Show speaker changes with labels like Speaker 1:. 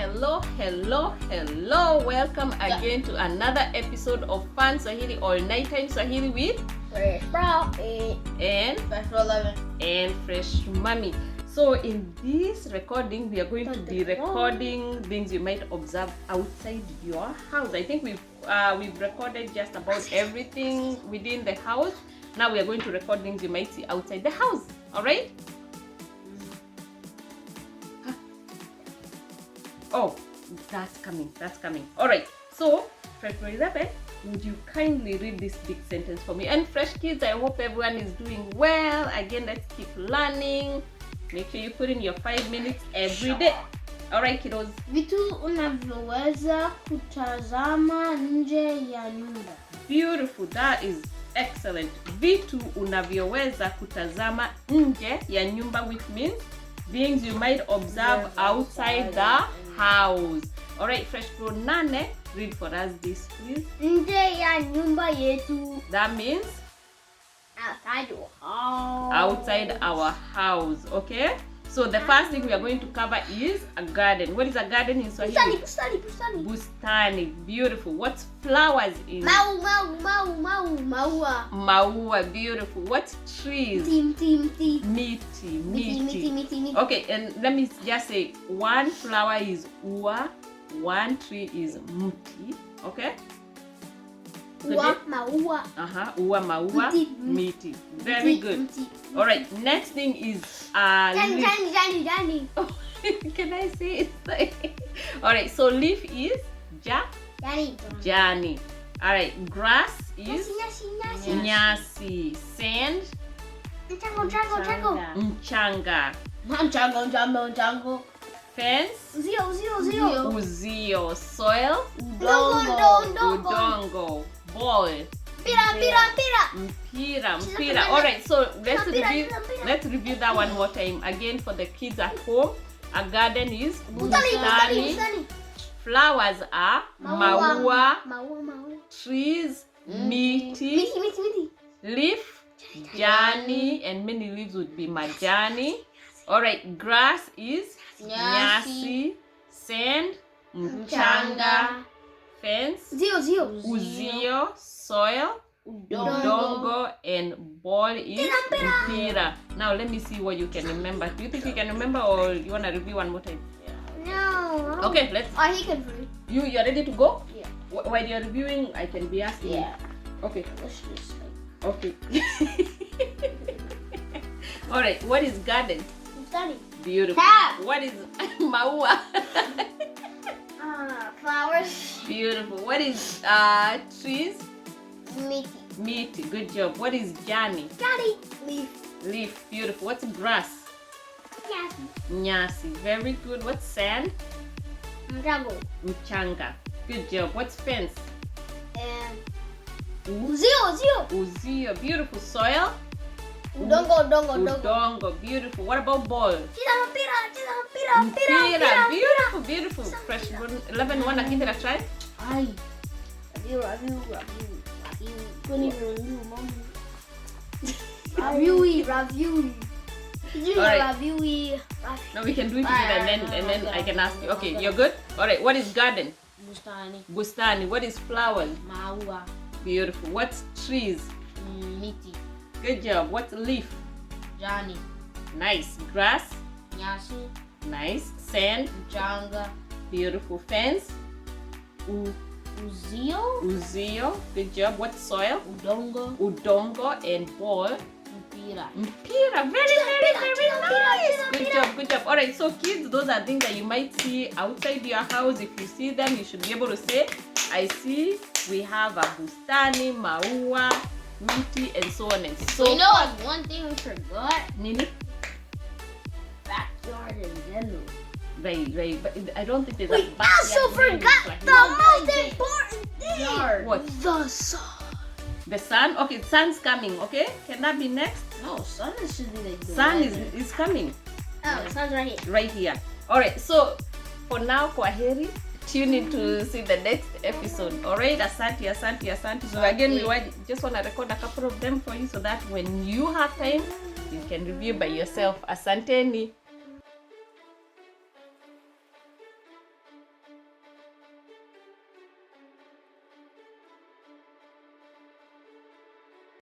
Speaker 1: Hello. Welcome again to another episode of Fun Swahili or Nighttime Swahili with
Speaker 2: Fresh Bro
Speaker 1: and
Speaker 2: Fresh 11
Speaker 1: and Fresh Mommy. So in this recording, we are going to be recording things you might observe outside your house. I think we've recorded just about everything within the house. Now we are going to record things you might see outside the house. All right? Oh, that's coming. All right. So, Fresh 11, would you kindly read this big sentence for me? And Fresh Kids, I hope everyone is doing well. Again, let's keep learning. Make sure you put in your 5 minutes every day. All right, kiddos.
Speaker 2: Vitu unavyoweza kutazama nje ya nyumba.
Speaker 1: Beautiful. That is excellent. Vitu unavyoweza kutazama nje ya nyumba, which means things you might observe outside the house. All right, Fresh Pro Nane, read for us this, please.
Speaker 2: Nje ya nyumba yetu.
Speaker 1: That means
Speaker 2: Outside your house.
Speaker 1: outside our house. Okay, so the first thing we are going to cover is a garden. What is a garden in Swahili?
Speaker 2: Bustani.
Speaker 1: Bustani. Beautiful. What's flowers in?
Speaker 2: Maua.
Speaker 1: Maua. Beautiful. What's trees? Miti. Okay, and let me just say, one flower is ua, one tree is mti. Okay.
Speaker 2: Ua, maua.
Speaker 1: Ua, maua, miti. Very good. All right. Next thing is
Speaker 2: Jani.
Speaker 1: Oh, can I say it? All right. So leaf is Jani. All right. Grass is nyasi. Sand. Mchanga. Fence. Uzio. Soil. Udongo. Ball. Mpira. All right, so let's review that one more time. Again, for the kids at home, a garden is bustani. Flowers are maua. Trees, miti. Leaf, jani, and many leaves would be majani. All right, grass is nyasi. Sand, mchanga. Fence, uzio. Soil, udongo, and ball is mpira. Now let me see what you can remember. Do you think you can remember, or you want to review one more time?
Speaker 2: No.
Speaker 1: Okay, let's.
Speaker 2: He can read.
Speaker 1: You're ready to go?
Speaker 2: Yeah.
Speaker 1: While you're reviewing, I can be asking.
Speaker 2: Yeah.
Speaker 1: Okay.
Speaker 2: Let's just
Speaker 1: Okay. All right. What is garden?
Speaker 2: Bustani.
Speaker 1: Beautiful.
Speaker 2: Cat.
Speaker 1: What is maua?
Speaker 2: Flowers.
Speaker 1: Beautiful. What is trees? Miti. Good job. What is jani? Leaf. Beautiful. What's grass? Nyasi. Very good. What's sand? Mchanga. Good job. What's fence? Uzio. Beautiful. Soil? Udongo. Beautiful. What about ball? Mpira. Beautiful. Fresh 11. Wanna give it a try?
Speaker 2: Ravioli.
Speaker 1: No, we can do it together, and then I can ask you. Okay, you're good? All right. What is garden? Bustani. What is flowers?
Speaker 2: Maua.
Speaker 1: Beautiful. What's trees?
Speaker 2: Miti.
Speaker 1: Good job. What's leaf?
Speaker 2: Jani.
Speaker 1: Nice. Grass?
Speaker 2: Nyasi.
Speaker 1: Nice. Sand?
Speaker 2: Mchanga.
Speaker 1: Beautiful. Fence? Uzio. Good job. What's soil? Udongo. And ball? Mpira. Very nice. Good job. All right, so kids, those are things that you might see outside your house. If you see them, you should be able to say, I see we have a bustani, maua, miti, and so on and so
Speaker 2: forth. You know what? One thing we forgot?
Speaker 1: Nini?
Speaker 2: Backyard in general.
Speaker 1: Right. But I don't think there's
Speaker 2: we
Speaker 1: a backyard.
Speaker 2: We also forgot the most important thing.
Speaker 1: What?
Speaker 2: The sun.
Speaker 1: The sun? Okay, sun's coming, okay? Can that be next?
Speaker 2: No, sun should be like the
Speaker 1: sun is coming.
Speaker 2: Oh, the sun's right here.
Speaker 1: Right here. Alright, so for now, kwaheri. Tune in to see the next episode. Alright, asante. So again, we just want to record a couple of them for you so that when you have time, you can review by yourself. Asanteni.